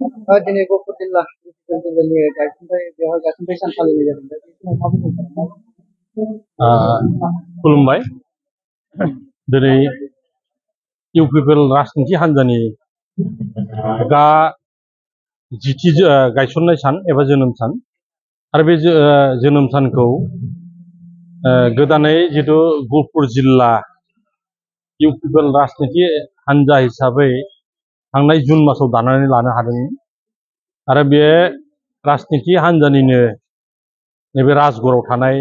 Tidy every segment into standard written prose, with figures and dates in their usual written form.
दिनै गफुर जिल्ला जिल्लानि गायसनथाइ सान फालिनाय जादों दा बे समाव मा बुंनो सानो? खुलुमबाय। दिनै इउपिपिएल राजनिति हान्जानि गा जिथि गायसननाय सान एबा जोनोम सान आरो बे जोनोम सानखौ गोदानै जिथु गफुर जिल्ला इउपिपिएल राजनिति हान्जा हिसाबै थांनाय जुन मासाव दानानै लानो हादोंमोन आरो बे राजनिति हान्जानिनो नैबे राजगड़आव थानाय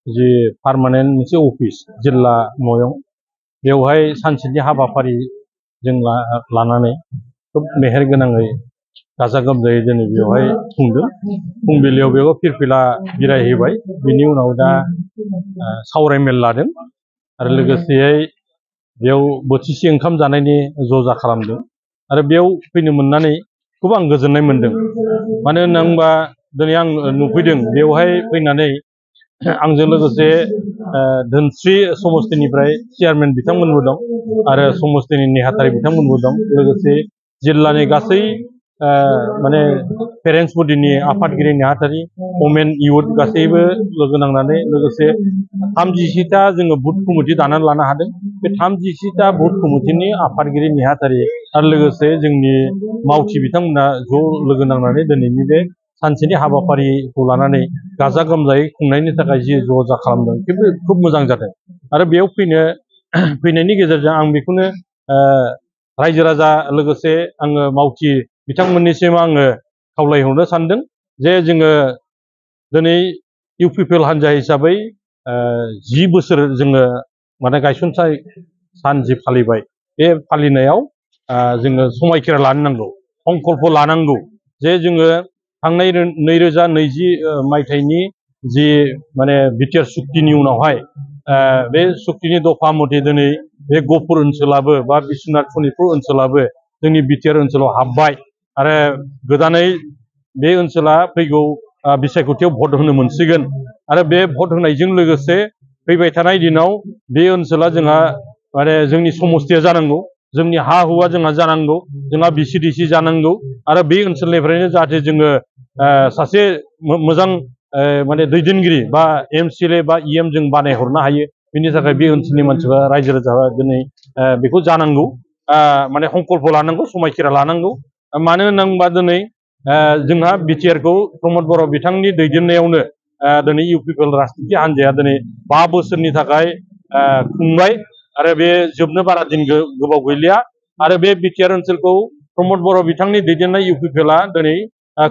जि पार्मानेन्ट मोनसे अफिस जिल्ला न'आव बेवहाय सानसेनि हाबाफारि जों लानानै खोब मेहेरगोनाङै गाजा गोमजायै दिनै बेवहाय खुंदों। फुंबिलियाव बेयाव फिरफिला बिरायहैबाय, बिनि उनाव दा सावरायमेल लादों आरो लोगोसेयै बेयाव बोथिसे ओंखाम जानायनि जजा खालामदों आरो बेयाव फैनो मोननानै खोब आं गोजोननाय मोनदों। मानो होनना दिनै आं नुफैदों बेवहाय फैनानै आंजों लोगोसे धोनस्रि समस्तिनिफ्राय चेयारमेन बिथांमोनबो दं आरो समस्तिनि नेहाथारि बिथांमोनबो दं, लोगोसे जिल्लानि गासै माने पेरेन्टस बडिनि आफादगिरि नेहाथारि वमेन इउथ गासैबो लोगो नांनानै लोगोसे 36टा जोङो बुथ कमिटि दानानै लानो हादों। बे 36टा बुथ कमिटिनि आफादगिरि नेहाथारि आरो लोगोसे जोंनि मावथि बिथांमोना ज' लोगो नांनानै दिनैनि बे सानसेनि हाबाफारिखौ लानानै गाजा गोमजायै खुंनायनि थाखाय जि ज'जा खालामदों खिन्थु खोब मोजां जादों। आरो बेयाव फैनायनि गेजेरजों आं बेखौनो रायजो राजा लोगोसे आङो मावथि बिथांमोननिसिम आङो खावलायहरनो सानदों जे जोङो दिनै इउपिपिएल हान्जा हिसाबै 10 बोसोर जोङो माने गायसनथाइ सान जि फालिबाय, बे फालिनायाव जोङो समायखिरा लानो नांगौ, संकल्प लानांगौ जे जोङो थांनाय 2020 मायथाइनि जि माने बिटिआर सुक्तिनि उनावहाय बे सुक्तिनि दफा मथे दिनै बे गफुर ओनसोलाबो बा बिश्वनाथ सनितपुर ओनसोलाबो जोंनि बिटिआर ओनसोलाव हाबबाय आरो गोदानै बे ओनसोला फैगौ बिसायख'थियाव भट होनो मोनसिगोन आरो बे भट होनायजों लोगोसे फैबाय थानाय दिनाव बे ओनसोला जोंहा माने जोंनि समस्तिया जानांगौ, जोंनि हा हुआ जोंहा जानांगौ, जोंहा बिसि जानांगौ आरो बे ओनसोलनिफ्रायनो जाहाथे जोङो सासे मोजां माने दैदेनगिरि बा एमसिएलए बा इएम जों बानायहरनो हायो। बिनि थाखाय बे ओनसोलनि मानसिफ्रा रायजो राजाफ्रा दिनै बेखौ जानांगौ, माने संकल्प लानांगौ, समायखिरा लानांगौ। मानो होनना दिनै जोंहा बिटिआरखौ प्रमद बर' बिथांनि दैदेननायावनो दिनै इउपिपिएल राजनिति हान्जाया दिनै 5 बोसोरनि थाखाय खुंबाय आरो बे जोबनो बारा दिन गोबाव गैलिया आरो बे बिटिआर ओनसोलखौ प्रमद बर' बिथांनि दैदेननाय इउपिपिएलआ दिनै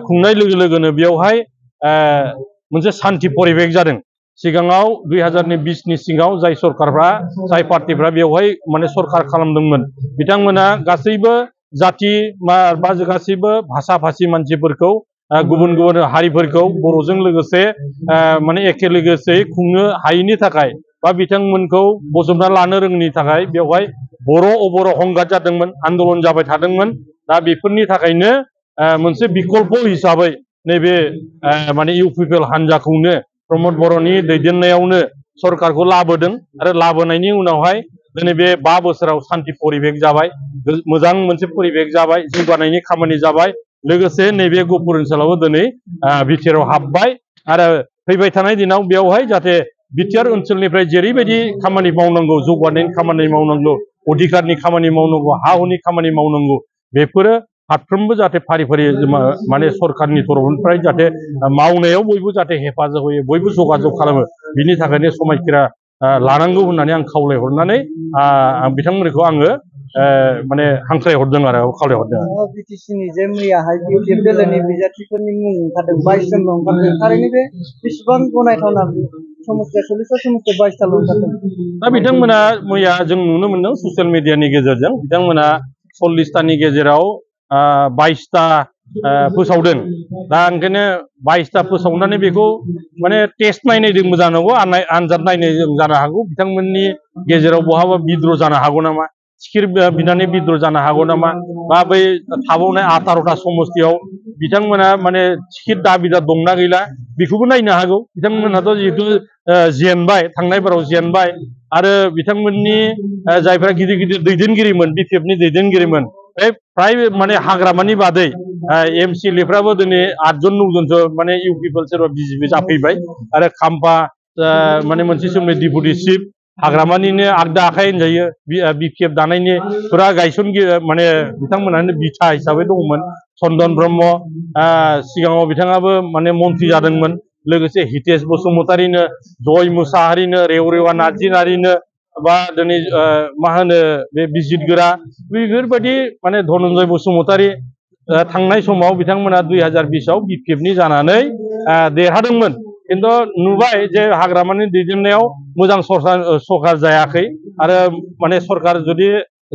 खुंनाय लोगो लोगोनो बेवहाय मोनसे सान्थि परिबेक जादों। सिगाङाव 2020नि सिगाङाव जाय सरकारफ्रा जाय पार्टिफ्रा बेवहाय माने सरकार खालामदोंमोन बिथांमोना गासैबो जाति बा गासैबो भाषा भाषी मानसिफोरखौ गुबुन गुबुन हारिफोरखौ बर'जों लोगोसे माने एखे लोगोसे खुंनो हायैनि थाखाय बा बिथांमोनखौ बजबना लानो रोङैनि थाखाय बेवहाय बर' अबर' हंगात जादोंमोन, आन्दलन जाबाय थादोंमोन। दा बेफोरनि थाखायनो मोनसे बिकल्प हिसाबै नैबे माने इउपिपिएल हान्जाखौनो प्रमद बर'नि दैदेननायावनो सरकारखौ लाबोदों आरो लाबोनायनि उनावहाय दिनै बे 5 बोसोराव सान्थि परिबेक जाबाय, मोजां मोनसे परिबेक जाबाय, जौगानायनि खामानि जाबाय, लोगोसे नैबे गफुर ओनसोलावबो दिनै बिटिआरआव हाबबाय आरो फैबाय थानाय दिनाव बेवहाय जाहाथे बिटिआर ओनसोलनिफ्राय जेरैबायदि खामानि मावनांगौ, जौगानायनि खामानि मावनांगौ, अधिकारनि खामानि मावनांगौ, हा हुनि खामानि मावनांगौ, बेफोरो फारफ्रोमबो जाहाथे फारि फारि माने सरकारनि तरफनिफ्राय जाहाथे मावनायाव बयबो जाहाथे हेफाजाब होयो, बयबो जगाजग खालामो, बिनि थाखायनो समायखिरा लानांगौ होननानै आं खावलायहरनानै बिथांमोनखौ आङो माने हांख्रायहरदों आरो खावलायहरदों। बिटिसिनि जे मैयाहाय बिटिआर दोलोनि बिजाथिफोरनि मुं ओंखारदों, 22 जन ओंखारदों, थारैनो बे बेसेबां गनायथावना समस्या 40टा समस्या 22टाल' ओंखारदों? दा बिथांमोना मैया जों नुनो मोनदों ससियेल मिडियानि गेजेरजों बिथांमोना 40टानि गेजेराव 22टा फोसावदों। दा ओंखायनो 22टा फोसावनानै बेखौ माने टेस्ट नायनायदोंबो जानो हागौ, आनजाद नायनायदों जानो हागौ, बिथांमोननि गेजेराव बहाबा बिद्र' जानो हागौ नामा, सिखिर बिनानै बिद्र' जानो हागौ नामा, बा बै थाबावनाय 18टा समस्तियाव बिथांमोना माने टिकेट दाबिदा दंना गैला बेखौबो नायनो हागौ। बिथांमोनहाथ' जिहेतु जेनबाय, थांनाय बाराव जेनबाय आरो बिथांमोननि जायफ्रा गिदिर गिदिर दैदेनगिरिमोन, बिटिएफनि दैदेनगिरिमोन, बे फ्राय माने हाग्रामानि बादै एमसिएलएफ्राबो दिनै 8 जन 9 जनसो माने इउ पिपल सोरबा बिजेपि जाफैबाय आरो खाम्फा माने मोनसे समनि डिपुटि चिफ हाग्रामानिनो आगदा आखाइ होनजायो बिपिएफ दानायनि फुरा गायसनगिरि माने बिथांमोनानो बिथा हिसाबै दंमोन चन्दन ब्रह्म सिगाङाव बिथाङाबो माने मन्थ्रि जादोंमोन लोगोसे हितेश बसुमतारीनो जय मुसाहारिनो रेवरेवा नार्जिनारिनो बा दिनै मा होनो बे बिजितगोरा बेफोरबायदि माने धनन्जय बसुमतारी थांनाय समाव बिथांमोना 2020आव बिपिएफनि जानानै देरहादोंमोन खिन्थु नुबाय जे हाग्रामानि दैदेननायाव मोजां सरकार जायाखै आरो माने सरकार जुदि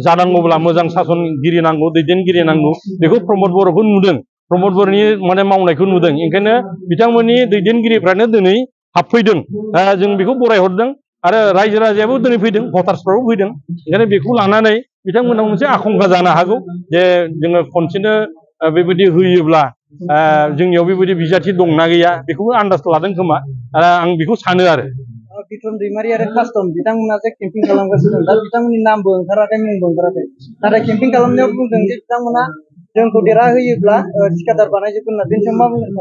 जानांगौब्ला मोजां सासनगिरि नांगौ दैदेनगिरि नांगौ बेखौ प्रमद बर'खौ नुदों प्रमद बर'नि माने मावनायखौ नुदों ओंखायनो बिथांमोननि दैदेनगिरिफ्रानो दिनै हाबफैदों जों बेखौ बरायहरदों आरो रायजो राजायाबो दिनै फैदों भटार्सफ्राबो फैदों ओंखायनो बेखौ लानानै बिथांमोनाव मोनसे आखंखा जानो हागौ जे जोङो खनसेनो बेबायदि होयोब्ला जोंनियाव बेबायदि बिजाथि दंना गैया बेखौबो आन्दाज लादों खोमा आं बेखौ सानो आरो बिक्रम दैमारि आरो कास्टम बिथांमोना जे केम्पिं खालामगासिनो दा बिथांमोननि नामबो ओंखाराखै मुंबो ओंखाराखै नाथाय केम्पिं खालामनायाव बुंदों जे बिथांमोना जोंखौ देरहाहोयोब्ला थिकादार बानायजोबगोन होनना बेनि सायाव मा बुंगोन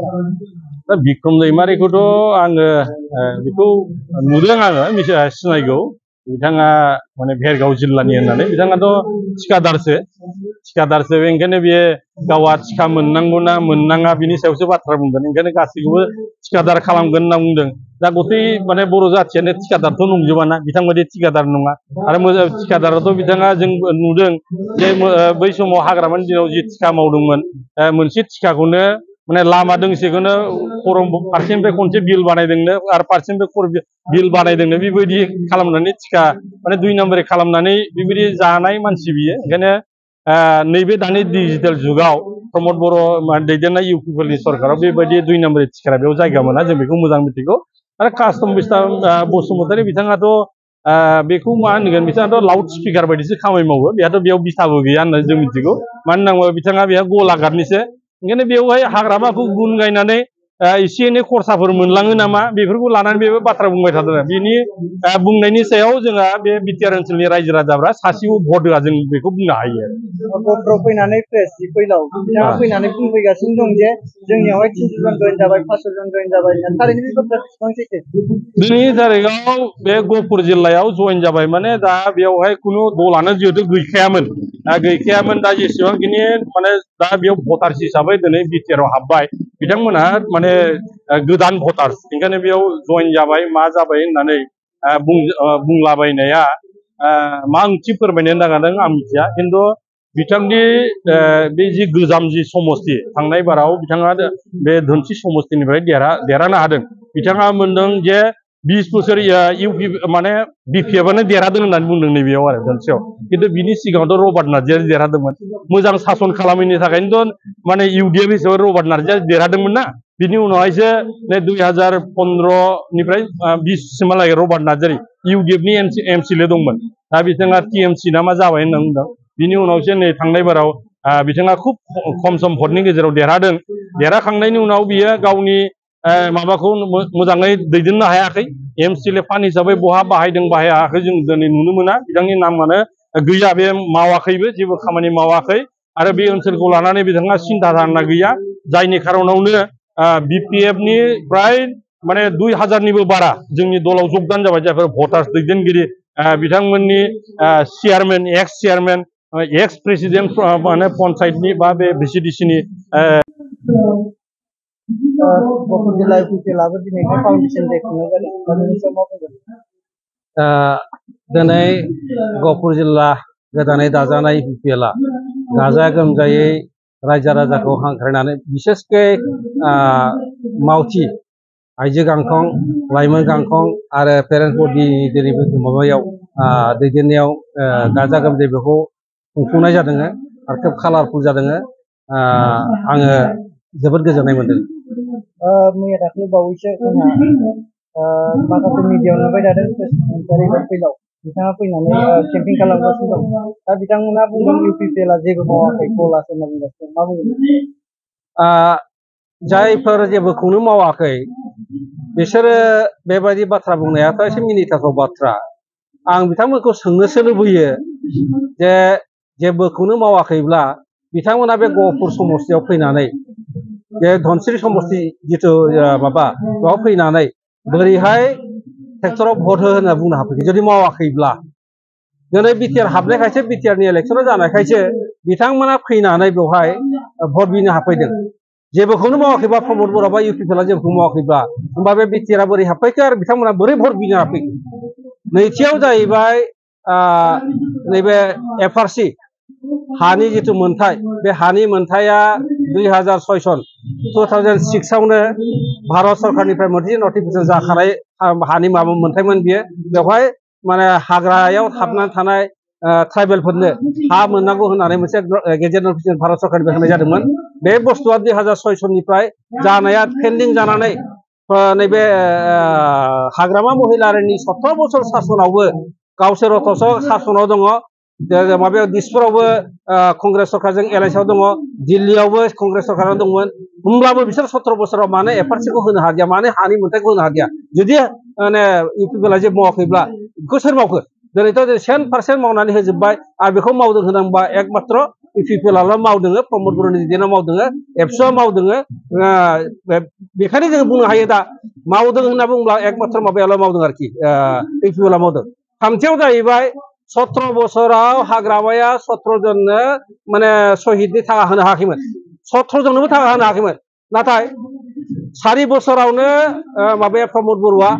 दा बिक्रम दैमारिखौथ' आङो बेखौ नुदों आङो सिनायगौ बिथाङा माने भेरगाव जिल्लानि होननानै बिथाङाथ' थिकादारसो ओंखायनो बेयो गावहा थिका मोननांगौ ना मोननाङा बिनि सायावसो बाथ्रा बुंगोन ओंखायनो गासैखौबो थिकादार खालामगोन होनना बुंदों दा गथै माने बर' जाथियानो थिकादारथ' नंजोबाना बिथांबायदि थिकादार नङा आरो मोजां थिकादाराथ' बिथाङा जों नुदों जे बै समाव हाग्रामानि दिनाव जि थिका मावदोंमोन मोनसे थिकाखौनो माने लामा दोंसेखौनो फारसेनिफ्राय खनसे बिल बानायदोंनो आरो फारसेनिफ्राय बिल बानायदोंनो बेबायदि खालामनानै थिका माने 2 नाम्बारि खालामनानै बेबायदि जानाय मानसि बियो ओंखायनो नैबे दानि डिजिटेल जुगाव प्रमद बर' दैदेननाय इउ पिपलनि सरकाराव बेबायदि 2 नाम्बारि थिकारा बेयाव जायगा मोना जों बेखौ मोजां मिथिगौ आरो कास्टम बसुमतारी बिथाङाथ' बेखौ मा होनगोन बिथाङाथ' लाउड स्पिकार बायदिसो खामानि मावो बेहाथ' बेयाव बिथाबो गैया होननानै जों मिथिगौ मानो होनना बिथाङा बेहा गलाघाटनिसो ओंखायनो बेवहाय हाग्रामाखौ गुन गायनानै एसे एनै खरसाफोर मोनलाङो नामा बेफोरखौ लानानै बेबो बाथ्रा बुंबाय थादों बिनि बुंनायनि सायाव जोंहा बे बिटिआर ओनसोलनि रायजो राजाफ्रा सासेबो भट होआ जों बेखौ बुंनो हायो गफुराव फैनानै प्रेस फैलाव बिथाङा फैनानै बुंफैगासिनो दं जे जोंनियावहाय 300 जन जइन जाबाय 500 जन जइन जाबाय थारैनो बे बाथ्राया बेसेबां सैथो दिनैनि तारिखआव बे गहपुर जिल्लायाव जइन जाबाय माने दा बेयावहाय खुनु दलानो जिहेतु गैखायामोन दा जेसेबांखिनि माने दा बेयाव भटार्स हिसाबै दिनै बिटिआरआव हाबबाय बिथांमोनहा माने गोदान भटार्स ओंखायनो बेयाव जइन जाबाय मा जाबाय होननानै बुंलाबायनाया मा ओंथि फोरमायनो नागिरदों आं मिथिया खिन्थु बिथांनि बे जि गोजाम जि समस्ति थांनाय बाराव बिथाङा बे धोनस्रि समस्तिनिफ्राय देरहानो हादों बिथाङा मोनदों जे 20 बोसोर माने बिपिएफआनो देरहादों होननानै बुंदों नैबेयाव आरो धोनस्रियाव खिन्थु बिनि सिगाङावथ' रबार्ट नार्जियारि देरहादोंमोन मोजां सासन खालामैनि थाखायनोथ' माने इउडिएफ हिसाबै रबार्ट नार्जियारि देरहादोंमोन ना बिनि उनावहायसो 2015निफ्राय 20 सिमहालागै रबार्ट नार्जारि इउडिएफनि एमसिएलए दंमोन दा बिथाङा टिएमसि ना मा जाबाय होनना बुंदों बिनि उनावसो नै थांनाय बाराव बिथाङा खुब खम सम भटनि गेजेराव देरहाखांनायनि उनाव बियो गावनि माबाखौ मोजाङै दैदेननो हायाखै एमसिएलए फान्ड हिसाबै बहा बाहायदों बाहायाखै जों दिनै नुनो मोना बिथांनि नामानो गैया बे मावाखैबो जेबो खामानि मावाखै आरो बे ओनसोलखौ लानानै बिथाङा सिन्था धारना गैया जायनि खारनावनो बिपिएफनि प्राय माने 2000निबो बारा जोंनि दलाव जगदान जाबाय जायफोर भटार्स दैदेनगिरि बिथांमोननि चेयारमेन एक्स चेयारमेन एक्स प्रेसिडेन्ट माने पन्चायतनि बा बे भिसिडिसिनि गहपुर जिल्ला इउपिपिएलआबो दिनै फाउन्डेसन डे खुंनाय जादों दिनै गहपुर जिल्ला गोदानै दाजानाय इउपिपिएलआ गाजा गोमजायै रायजो राजाखौ हांख्रायनानै बिसेसके मावथि आइजो गांखं लाइमोन गांखं आरो पेरेन्टस बडि दिनै माबायाव दैदेननायाव गाजा गोमजायै बेखौ खुंफुंनाय जादों आरो खोब कालारफुल जादों आङो जोबोद गोजोननाय मोन्दों मैया दाख्लै बावैसो जोंहा माखासे मिडियायाव नुबाय थादों फैलाव बिथाङा फैनानै केम्पिं खालामगासिनो दं दा बिथांमोना बुंदों इउपिपिएलआ जेबो मावाखै गलासो होनना बुंगासिनो मा बुंगोन जायफोर जेबोखौनो मावाखै बिसोरो बेबायदि बाथ्रा बुंनायाथ' एसे मिनिथावथाव बाथ्रा आं बिथांमोनखौ सोंनोसो लुबैयो जे जेबोखौनो मावाखैब्ला बिथांमोना बे गहपुर समस्तियाव फैनानै बे धनसिरि समस्ति जिथु माबा बेयाव फैनानै बोरैहाय ट्रेक्टराव भट हो होनना बुंनो हाफैखो जुदि मावाखैब्ला दिनै बिटिआर हाबनायखायसो बिटिआरनि इलेक्सनाव जानायखायसो बिथांमोना फैनानै बेवहाय भट बिनो हाफैदों जेबोखौनो मावाखैबा प्रमद बर' बा इउपिपिएलआ जेबोखौ मावाखैब्ला होमबा बे बिटिआरआ बोरै हाबफैखो आरो बिथांमोना बोरै भट बिनो हाफैखो नैथियाव जाहैबाय नैबे एफआरसि हानि जिथु मोनथाय बे हानि मोनथाया 2006 सन 2006 आवनो भारत सरकारनिफ्राय मोनसे नटिफिकेसन जाखानाय हानि माबा मोनथायमोन बियो बेवहाय माने हाग्रायाव हाबनानै थानाय ट्राइबेलफोरनो हा मोननांगौ होननानै मोनसे गेजेट नटिफिकेसन भारत सरकारनिफ्राय होनाय जादोंमोन बे बुस्थुआ 2006 सननिफ्राय जानाया पेन्डिं जानानै नैबे हाग्रामा महिलारिनि 17 बोसोर सासनावबो गावसोर अथ'स' सासनाव दङ माबायाव दिसपुरावबो कंग्रेस सरकारजों एलायन्सआव दङ दिल्लीयावबो कंग्रेस सरकाराव दंमोन होमब्लाबो बिसोर 17 बोसोराव मानो एफआरसिखौ होनो हादिया मानो हानि मोनथायखौ होनो हादिया जुदि माने इउपिपिएलआ जेबो मावाखैब्ला बेखौ सोर मावखो दिनैथ' 100% मावनानै होजोब्बाय आरो बेखौ मावदों होनोबा एकमात्र इउपिपिएलआल' मावदों प्रमद बर'नि दिनाव मावदों एबसुआ मावदों बेखायनो जों बुंनो हायो दा मावदों होनना बुङोब्ला एकमात्र माबायाल' मावदों आरोखि इउपिपिएलआ मावदों थामथियाव जाहैबाय 17 बोसोराव हाग्रामाया 17 जननो माने शहीदनि थाखा होनो हायाखैमोन 17 जननोबो थाखा होनो हायाखैमोन नाथाय 4 बोसोरावनो माबाया प्रमद बर'आ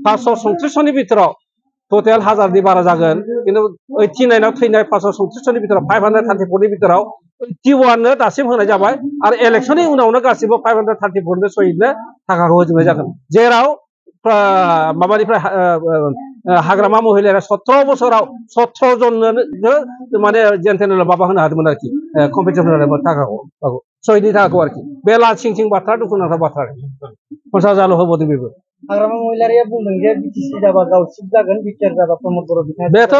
537 सननि बिथोराव टटेल 1000नि बारा जागोन किन्तु 89 आव थैनाय 537 सननि बिथोराव 534 नि बिथोराव 81 नो दासिम होनाय जाबाय आरो इलेक्सननि उनावनो गासिबो 534 नो शहीदनो थाखाखौ होजोबनाय जागोन जेराव माबानिफ्राय हाग्रामा महिलाया 17 बोसोराव 17 जननो माने जेनथेनेल माबा होनो हादोंमोन आरोखि कम्पिटिसन होनो हादोंमोन थाखाखौ शहीदनि थाखाखौ आरोखि बे लासिं बाथ्रा दुखुनांथाव बाथ्रा 50,000 होबोदों बेबो हाग्रामा महिलारिया बुंदों जे बिटिसि जाबा गाव सिट जागोन बिटिआर जाबा प्रमद बर' बिथाङा बेथ'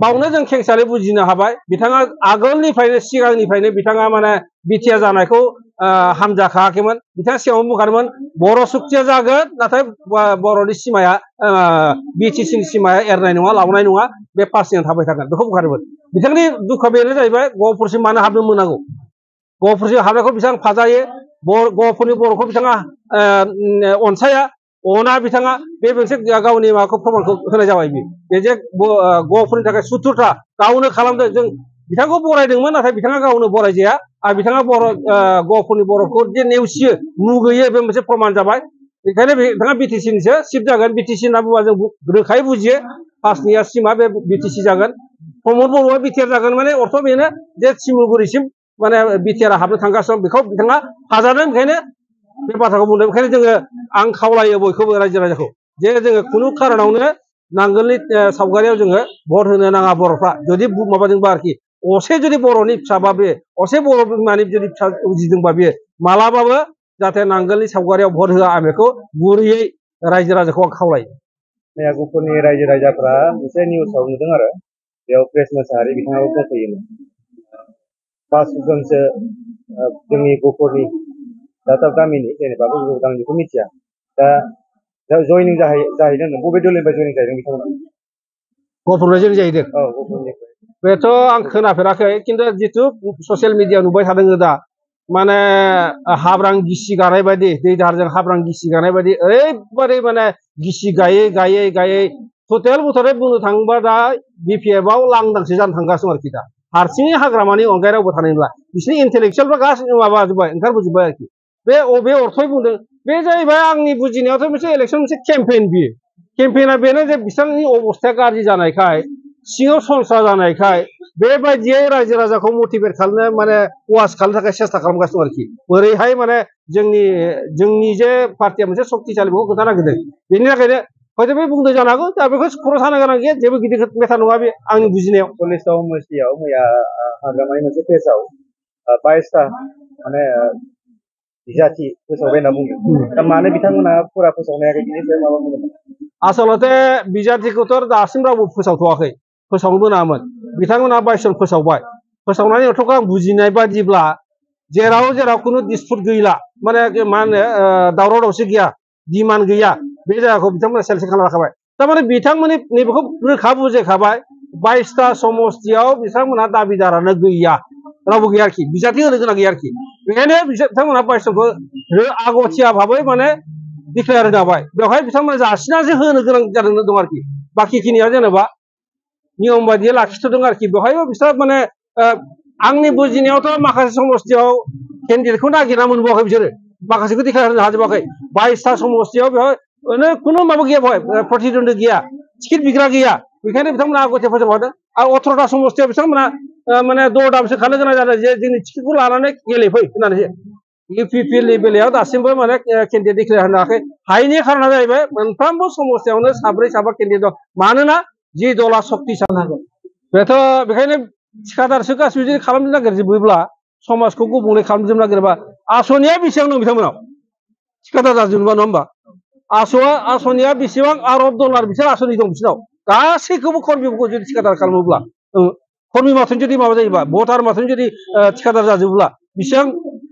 बावनो जों खेंसालियै बुजिनो हाबाय बिथाङा आगोलनिफ्रायनो सिगांनिफ्रायनो बिथाङा माने बिटिआर जानायखौ हामजाखायाखैमोन बिथाङा सिगाङावनो बुंखादोंमोन बर' सुक्तिया जागोन नाथाय बर'नि सिमाया बिटिसिनि सिमाया एरनाय नङा लावनाय नङा बे पार्सेन्ट थाबाय थागोन बेखौ बुंखादोंमोन बिथांनि दुखुआ बेनो जाहैबाय गहपुरसिम मानो हाबनो मोनांगौ गहपुरसिम हाबनायखौ बिथाङा फाजायो गहपुरनि बर'खौ बिथाङा अनसाया अना बिथाङा बे मोनसे गावनि माबाखौ प्रमानखौ होनाय जाबाय बे जे गहपुरनि थाखाय सुथुरथा गावनो खालामदों जों बिथांखौ बरायदोंमोन नाथाय बिथाङा गावनो बरायजाया आरो बिथाङा गहपुरनि बर'खौ जे नेवसियो मुगैयो बे मोनसे प्रमान जाबाय बेखायनो बिथाङा बिटिसिनिसो सिट जागोन बिटिसि होनना बुङोबा जों रोखायै बुजियो 5 नि सिमा बे बिटिसि जागोन प्रमद बर'आ बिटिआर जागोन माने अर्थ बेनो जे सिमुलगुरिसिम माने बिटिआर हाबनो थांगासिनो बेखौ बिथाङा हाजादों बेखायनो बे बाथ्राखौ बुंदों बेखायनो जोङो आं खावलायो बयखौबो रायजो राजाखौ जे जोङो खुनु खारनावनो नांगोलनि सावगारियाव जोङो भट होनो नाङा बर'फ्रा जुदि माबादोंबा आरोखि असे जुदि बर'नि फिसाबा बे असे बर' बिमानि जुदि फिसा उजिदोंबा बेयो मालाबाबो जाहाथे नांगोलनि सावगारियाव भट होआ आं बेखौ गुरैयै रायजो राजाखौ आं खावलायो मैया गहपुरनि रायजो राजाफ्रा मोनसे निउसाव नुदों आरो बेयाव प्रेस मोसाहारि बिथाङाबो दंफैयोमोन 5 जनसो जोंनि गहपुरनि दाब गामिनि जेनेबा आं बेखौ मिथिया दा जयनिं जाहैदों बबे दलनिफ्राय जयनिं जाहैदों बिथांमोना गहपुरनिफ्राय जयनिं जाहैदों औ गहपुरनिफ्राय बेथ' आं खोनाफेराखै खिन्थु जिथु ससियेल मिडियायाव नुबाय थादों दा माने हाब्रां गिसि गानाय बायदि दै दाहारजों हाब्रां गिसि गानाय बायदि ओरैबायदि माने गिसि गायै टटेल बोथोरै बुंनो थाङोबा दा बिपिएफआव लांदांसो जानो थांगासिनो आरोखि दा हारसिङै हाग्रामानि अनगायै रावबो थानाय नंला बिसोरनि इन्टेलेक्सुयेलफ्रा गासिबो माबाजोब्बाय ओंखारबोजोब्बाय आरोखि बे अबे अर्थयै बुंदों बे जाहैबाय आंनि बुजिनायावथ' मोनसे इलेक्सन मोनसे केम्पेइन बियो केम्पेइना बेनो जे बिसोरनि अबस्थाया गाज्रि जानायखाय सिङाव संसार जानायखाय बेबायदियै रायजो राजाखौ मटिभेट खालामनो माने वास खालामनो थाखाय सेस्था खालामगासिनो आरोखि बोरैहाय माने जोंनि जे पार्टिया मोनसे शक्तिशालि बेखौ खोन्थानो नागिरदों बेनि थाखायनो हयथ' बे बुंदों जानो हागौ दा बेखौ खर' सानो गोनां गैया जेबो गिदिर मेटार नङा बे आंनि बुजिनायाव 40 मस्जियाव मैया हाग्रामानि मोनसे पेजआव 22टा माने बिजाथि फोसावबाय होनना बुंदों दा मानो बिथांमोना फुरा फोसावनो हायाखै बिनि सायाव माबा बुंदों आसलते बिजाथिखौथ' दासिम रावबो फोसावथ'वाखै फोसावनोबो नाङामोन बिथांमोना 22 जन फोसावनायनि अर्थ'खौ आं बुजिनाय बादिब्ला जेराव खुनु डिसपुट गैला माने मा होनो दावराव दावसि गैया डिमान्ड गैया बे जायगाखौ बिथांमोना सेलेक्ट खालामखाबाय थारमाने बिथांमोननि नैबेखौ रोखा बुजायखाबाय 22टा समस्तियाव बिथांमोना दाबिदारानो गैया रावबो गैया आरोखि बिजाथि होनो गोनां गैया आरोखि बेखायनो बिथांमोना बायसनखौ आगथिया भाबै माने डिक्लेयार होबाय बेवहाय बिथांमोना जासिनासो होनो गोनां जादों दं आरोखि बाखिखिनिया जेनेबा नियम बायदियै लाखिथ'दों आरोखि बेवहायबो बिस्रा माने आंनि बुजिनायावथ' माखासे समस्थियाव केन्डिडेटखौ नागिरना मोनबावाखै बिसोरो माखासेखौ डिक्लेयार होनो हाजोबाखै 22टा समस्थियाव बेवहाय खुनु माबा गैया बेवहाय प्रतिद्वन्दी गैया टिकेट बिग्रा गैया बेखायनो बिथांमोना आगथिया फोसावदों आरो 18टा समस्थियाव बिथांमोना माने दरदामसो खानो गोनां जादों जे जोंनि टिकेटखौ लानानै गेलेफै होननानैसो इउपिपिएलनि बेलायाव दासिमबो माने केन्डिडेट डिक्लेयार होनो हायाखै हायैनि खारना जाहैबाय मोनफ्रोमबो समस्थियावनो साब्रै साबा केन्डिडेट दं मानोना जि दला सक्तिशाली हागोन बेथ' बेखायनो थिखादारसो गासिबो जुदि खालामनो नागिरजोबोब्ला समाजखौ गुबुंले खालामजोबनो नागिरोबा आसनिया बेसेबां दं बिथांमोनाव थिखादार जाजोबोबा नङा होमबा आसनिया बेसेबां आरब डलार बिसोर आसनि दं बिसोरनाव गासैखौबो कर्मिफोरखौ जुदि थिखादार खालामोब्ला कर्मि माथों जुदि माबा जायोबा भटार माथों जुदि थिखादार जाजोबोब्ला बेसेबां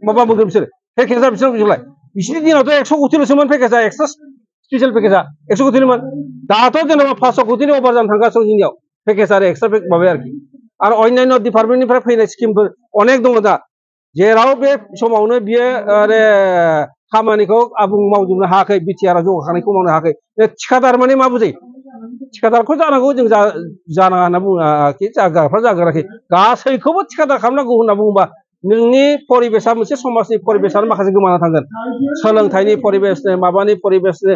माबा मोनगोन बिसोर पेकेजा बेसेबां बिसोरलाय बिसोरनि दिनावथ' 100 कोटिल'सोमोन पेकेजा एक्सट्रा स्पेसियेल पेकेजा 100 कोटिल'मोन दाथ' जेनेबा 500 कोटिनि अभार जानो थांगासिनो जोंनियाव पेकेज आरो एक्सट्रा माबाया आरोखि आरो अन्यान्य डिपार्टमेन्टनिफ्राय फैनाय स्किमफोर अनेक दङ दा जेराव बे समावनो बियो खामानिखौ आबुं मावजोबनो हायाखै बिटिआरआ जौगाखांनायखौ मावनो हायाखै थिखादार माने मा बुजायो थिखादारखौ जानांगौ जों जानाङा होनना बुङो आरोखि जाग्राफ्रा जाग्राखि गासैखौबो थिखादार खालामनांगौ होनना बुङोबा नोंनि परिबेसा मोनसे समाजनि परिबेसानो माखासे गोमाना थांगोन सोलोंथाइनि परिबेसनो माबानि परिबेसनो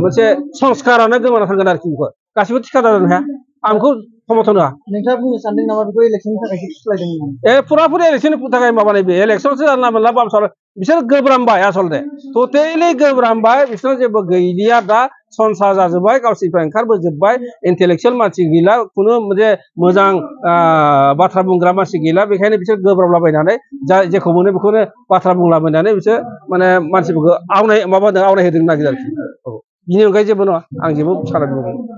मोनसे संस्कारानो गोमाना थांगोन आरोखि बेखौ गासिबो थिखादार जानो हाया आं बेखौ समर्थन होआ नोंथाङा बुंनो सानदों नामा बेखौ इलेक्सननि थाखाय फिस्लायदों फुराफुरि इलेक्सननि थाखाय माबानाय बे इलेक्सनसो जानला मोनला बामसाव बिसोर गोब्रामबाय आसलते टटेलि गोब्रामबाय बिसोर जेबो गैलिया दा संसार जाजोब्बाय गावसोरनिफ्राय ओंखारबोजोब्बाय इन्टेलेक्सुवेल मानसि गैला खुनु मोनसे मोजां बाथ्रा बुंग्रा मानसि गैला बेखायनो बिसोर गोब्राबलाबायनानै जेखौ मोनो बेखौनो बाथ्रा बुंलाबायनानै बिसोर माने मानसिफोरखौ आवनाय होदों नागिरो आरोखि बिनि अनगायै जेबो नङा आं जेबो साराद बुङो